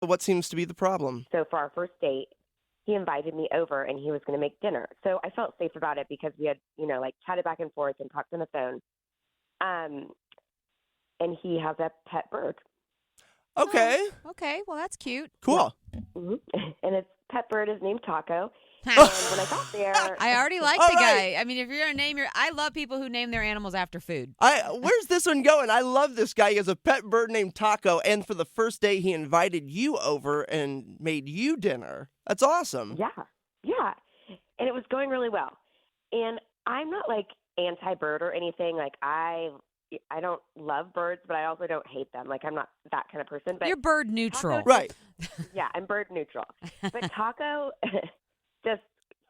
What seems to be the problem? So for our first date, he invited me over and he was going to make dinner. So I felt safe about it because we had, like chatted back and forth and talked on the phone. And he has a pet bird. Okay. Oh, okay. Well, that's cute. Cool. Mm-hmm. And his pet bird is named Taco. And when I got there, I already like All the right. guy. I mean, if you're going to name I love people who name their animals after food. Where's this one going? I love this guy. He has a pet bird named Taco, and for the first day, he invited you over and made you dinner. That's awesome. Yeah. And it was going really well. And I'm not like anti-bird or anything. Like I don't love birds, but I also don't hate them. Like I'm not that kind of person. But You're bird neutral. Right. Yeah, I'm bird neutral. But Taco just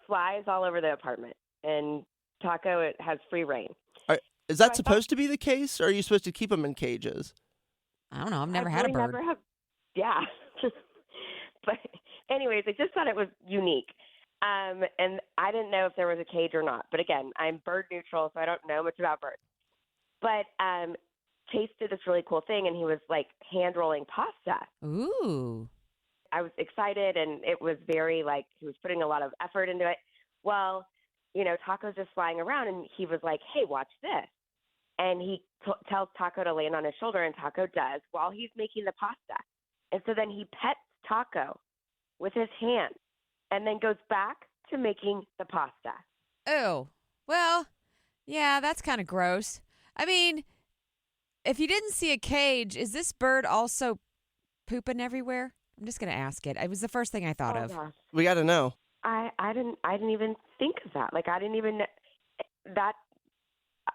flies all over the apartment, and Taco it has free reign. Is that supposed to be the case, or are you supposed to keep them in cages? I don't know. I've never had a bird. Yeah. But anyways, I just thought it was unique. And I didn't know if there was a cage or not. But again, I'm bird neutral, so I don't know much about birds. But Chase did this really cool thing, and he was like hand rolling pasta. Ooh. I was excited, and it was very like he was putting a lot of effort into it. Well, Taco's just flying around, and he was like, "Hey, watch this." And he tells Taco to land on his shoulder, and Taco does while he's making the pasta. And so then he pets Taco with his hand and then goes back to making the pasta. Oh, well, yeah, that's kind of gross. I mean, if you didn't see a cage, is this bird also pooping everywhere? I'm just going to ask it. It was the first thing I thought of. Gosh. We got to know. I didn't even think of that. Like I didn't even that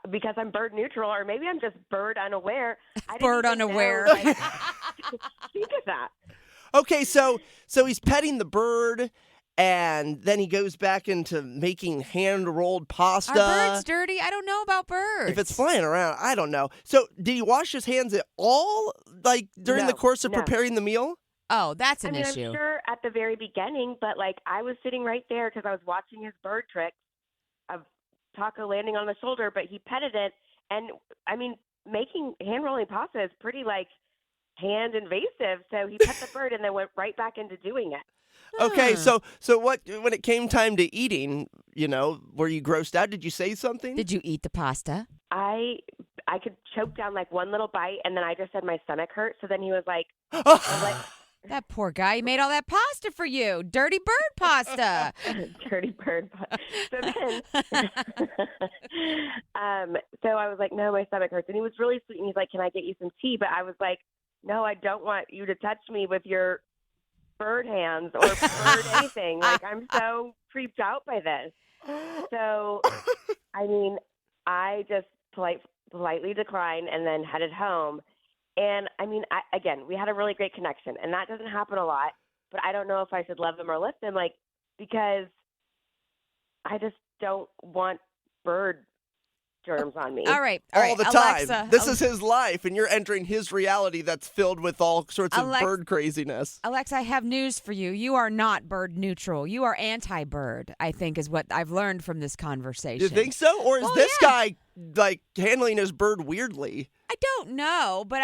because I'm bird neutral, or maybe I'm just bird unaware. I Bird didn't even unaware. know, like, think of that. Okay, so he's petting the bird, and then he goes back into making hand-rolled pasta. Are birds dirty? I don't know about birds. If it's flying around, I don't know. So did he wash his hands at all, like, during the course of preparing the meal? Oh, that's an issue. I'm sure at the very beginning, but like I was sitting right there because I was watching his bird trick of Taco landing on the shoulder, but he petted it. And I mean, making hand rolling pasta is pretty like hand invasive. So he pet the bird and then went right back into doing it. Okay, so what? When it came time to eating, were you grossed out? Did you say something? Did you eat the pasta? I could choke down like one little bite, and then I just said my stomach hurt. So then he was like, that poor guy. He made all that pasta for you. Dirty bird pasta. Dirty bird pasta. So then, so I was like, no, my stomach hurts. And he was really sweet. And he's like, can I get you some tea? But I was like, no, I don't want you to touch me with your bird hands or bird anything. Like, I'm so creeped out by this. So, I mean, I just politely declined and then headed home. And, I mean, again, we had a really great connection, and that doesn't happen a lot, but I don't know if I should love him or list him, like, because I just don't want bird germs on me. All right. All the Alexa, time. This is his life, and you're entering his reality that's filled with all sorts of bird craziness. Alexa, I have news for you. You are not bird neutral. You are anti-bird, I think, is what I've learned from this conversation. You think so? Or is this guy, like, handling his bird weirdly? I don't know, but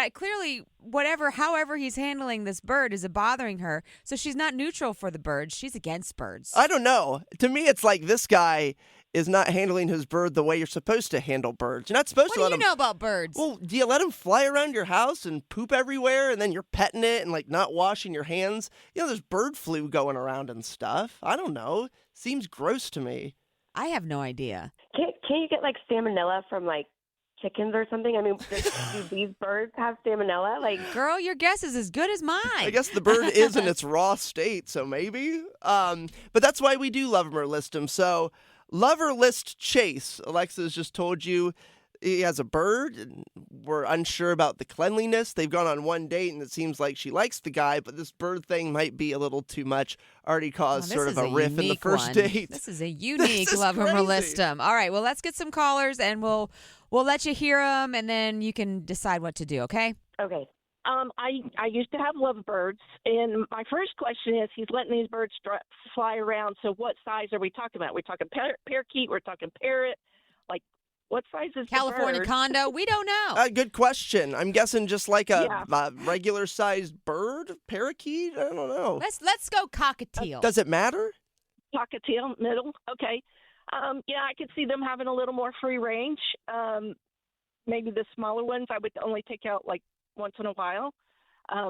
however he's handling this bird is bothering her. So she's not neutral for the birds. She's against birds. I don't know. To me, it's like this guy is not handling his bird the way you're supposed to handle birds. You're not supposed to let him. What do you know about birds? Well, do you let him fly around your house and poop everywhere, and then you're petting it and like not washing your hands? There's bird flu going around and stuff. I don't know. Seems gross to me. I have no idea. Can't you get like salmonella from like chickens or something? I mean, do these birds have salmonella? Like, girl, your guess is as good as mine. I guess the bird is in its raw state, so maybe. But that's why we do love him or list him. So, love or list Chase. Alexa's just told you he has a bird, and we're unsure about the cleanliness. They've gone on one date, and it seems like she likes the guy, but this bird thing might be a little too much. Already caused sort of a riff in the first date. This is a unique love him or list him. All right, well, let's get some callers, and we'll let you hear them, and then you can decide what to do, okay? Okay. I used to have lovebirds, and my first question is, he's letting these birds fly around, so what size are we talking about? We're talking parakeet, we're talking parrot, like, What size is California the bird? condo? We don't know. Good question. I'm guessing just like a Yeah. regular-sized bird, parakeet. I don't know. Let's go cockatiel. Does it matter? Cockatiel, middle. Okay. Yeah, I could see them having a little more free range. Maybe the smaller ones I would only take out like once in a while.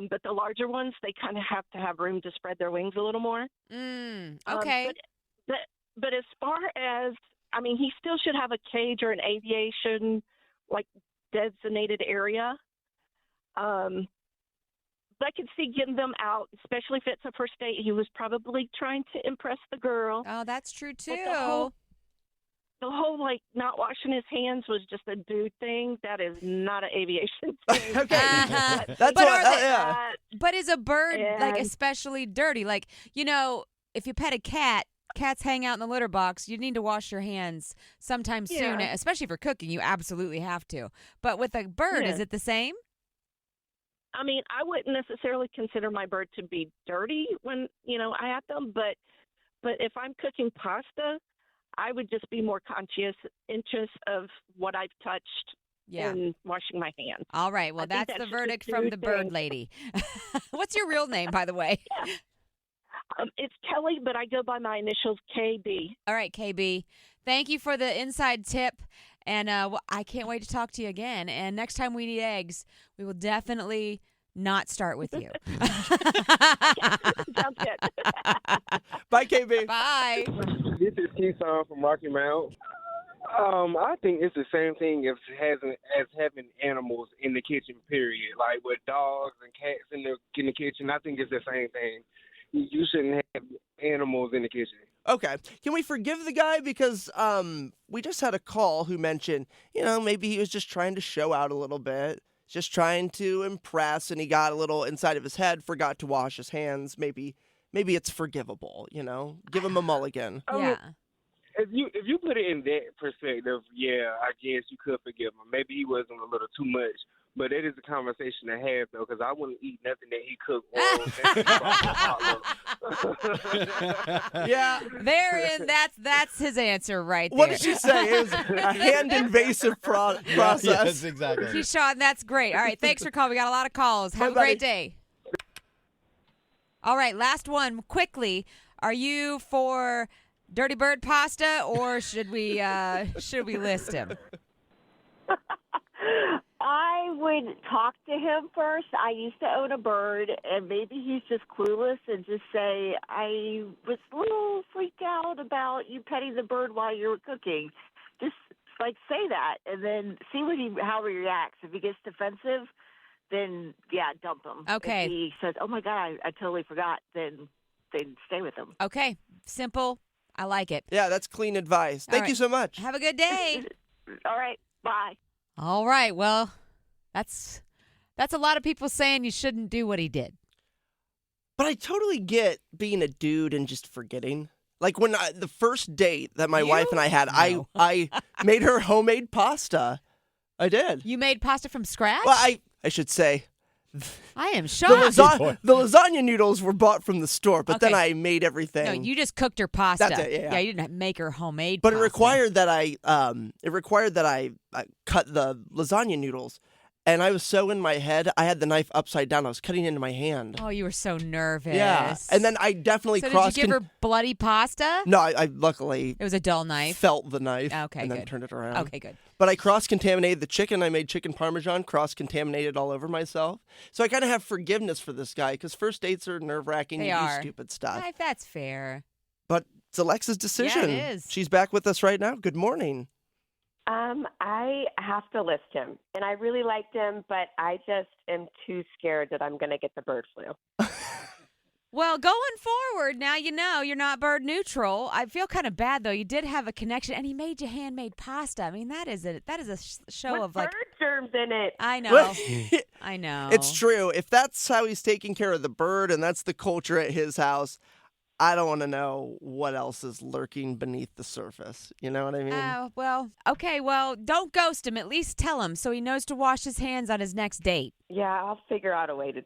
But the larger ones, they kind of have to have room to spread their wings a little more. Okay. But as far as, I mean, he still should have a cage or an aviation, like, designated area. But I could see getting them out, especially if it's a first date. He was probably trying to impress the girl. Oh, that's true, too. But the whole, like, not washing his hands was just a dude thing. That is not an aviation thing. Okay. Uh-huh. That's But what. are they- Yeah. But is a bird, like, And- especially dirty? Like, you know, if you pet a cat, cats hang out in the litter box. You need to wash your hands sometime soon, Yeah. especially for cooking. You absolutely have to. But with a bird, Yeah. is it the same? I mean, I wouldn't necessarily consider my bird to be dirty when, I had them, but if I'm cooking pasta, I would just be more conscientious of what I've touched in washing my hands. All right. Well, I think that's the that's just a verdict from dude the bird thing. lady. What's your real name, by the way? It's Kelly, but I go by my initials KB. All right, KB. Thank you for the inside tip. And I can't wait to talk to you again. And next time we need eggs, we will definitely not start with you. Sounds good. Bye, KB. Bye. This is Keyshawn from Rocky Mount. I think it's the same thing as having animals in the kitchen, period. Like with dogs and cats in the kitchen, I think it's the same thing. You shouldn't have animals in the kitchen. Okay. Can we forgive the guy? Because we just had a call who mentioned, maybe he was just trying to show out a little bit, just trying to impress, and he got a little inside of his head, forgot to wash his hands. Maybe it's forgivable, Give him a mulligan. Yeah. If you put it in that perspective, yeah, I guess you could forgive him. Maybe he wasn't a little too much, but it is a conversation to have though, because I wouldn't eat nothing that he cooked. Yeah. Therein, that's his answer right there. What did she say? It was a hand-invasive process. Yes, exactly. Keyshawn, that's great. All right, thanks for calling. We got a lot of calls. Have a Bye, great buddy. day. All right, last one. Quickly, are you for Dirty Bird pasta, or should we list him? I would talk to him first. I used to own a bird, and maybe he's just clueless and just say, I was a little freaked out about you petting the bird while you were cooking. Just, say that, and then see how he reacts. If he gets defensive, then, dump him. Okay. If he says, oh, my God, I totally forgot, then stay with him. Okay, simple. I like it. Yeah, that's clean advice. Thank you so much. Have a good day. All right, bye. All right. Well, that's a lot of people saying you shouldn't do what he did. But I totally get being a dude and just forgetting. Like when the first date that my wife and I had, No. I made her homemade pasta. I did. You made pasta from scratch? Well, I should say I am the, shocked. the lasagna noodles were bought from the store, but then Okay. I made everything. No, you just cooked her pasta. That's it, yeah. you didn't make her homemade But pasta. it required that I cut the lasagna noodles, and I was so in my head, I had the knife upside down. I was cutting into my hand. Oh, you were so nervous. Yeah, and then I definitely So crossed. did you give her bloody pasta? No, I luckily It was a dull knife. felt the knife. Okay, and then good. turned it around. Okay, good. But I cross-contaminated the chicken. I made chicken parmesan, cross-contaminated all over myself. So I kind of have forgiveness for this guy because first dates are nerve-wracking. They You are. do stupid stuff. That's fair. But it's Alexa's decision. is. She's back with us right now. Good morning. I have to list him, and I really liked him, but I just am too scared that I'm going to get the bird flu. Well, going forward, now you know you're not bird neutral. I feel kind of bad though. You did have a connection, and he made you handmade pasta. I mean, that is a show With of like. bird germs in it. I know. I know. It's true. If that's how he's taking care of the bird and that's the culture at his house, I don't want to know what else is lurking beneath the surface. You know what I mean? Well, okay. Well, don't ghost him. At least tell him so he knows to wash his hands on his next date. Yeah, I'll figure out a way to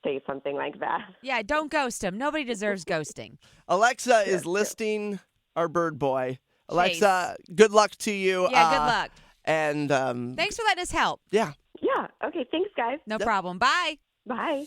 say something like that. Yeah, don't ghost him. Nobody deserves ghosting. Alexa is listing our bird boy. Alexa, good luck to you. Yeah, good luck. And Thanks for letting us help. yeah. Yeah. Okay. Thanks, guys. No problem. Bye. Bye.